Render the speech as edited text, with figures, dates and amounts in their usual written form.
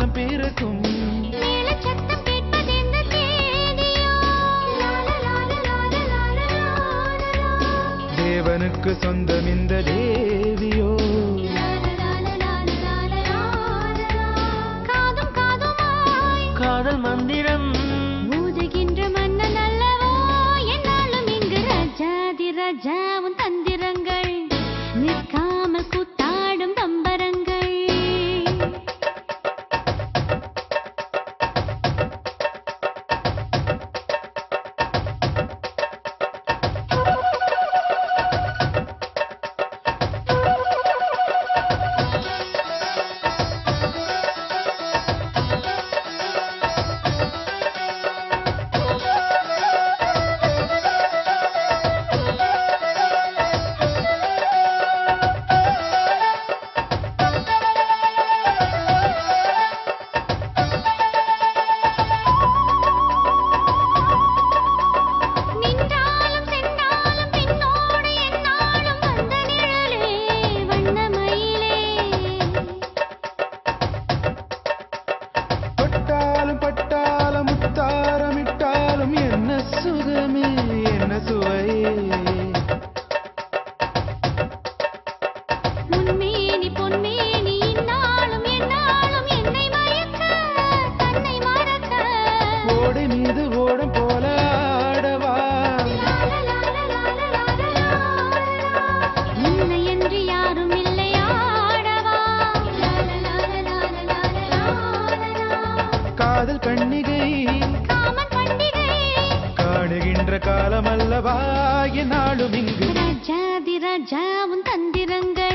காலம் பிறக்கும் மேலச்சத்தம் கேட்பதெந்த தேதியோ தேவனுக்கு சொந்தம் இந்த தேவியோ காதும் காதுமாய் காதல் மந்திரம் ஊதுகின்ற மன்னன் அல்லவோ என்னாலும் இங்கு ராஜாதி ராஜாவும் தந்திரங்கள் நிற்காமல் கூத்தாடும் பம்பரங்கள் பொன்மேனி பொன்மேனி இந்நாளும் எந்நாளும் என்னை மயக்க தன்னை மறக்க ஓடை மீது ஓடம் போல ஆடவா இல்லை என்று யாரும் இல்லை ஆடவா காதல் கண்ணிகை காமன் பண்டிகை காணுகின்ற காலம் அல்லவா என்னாலும் இங்கு ராஜாதி ராஜாவும் தந்திரங்கள்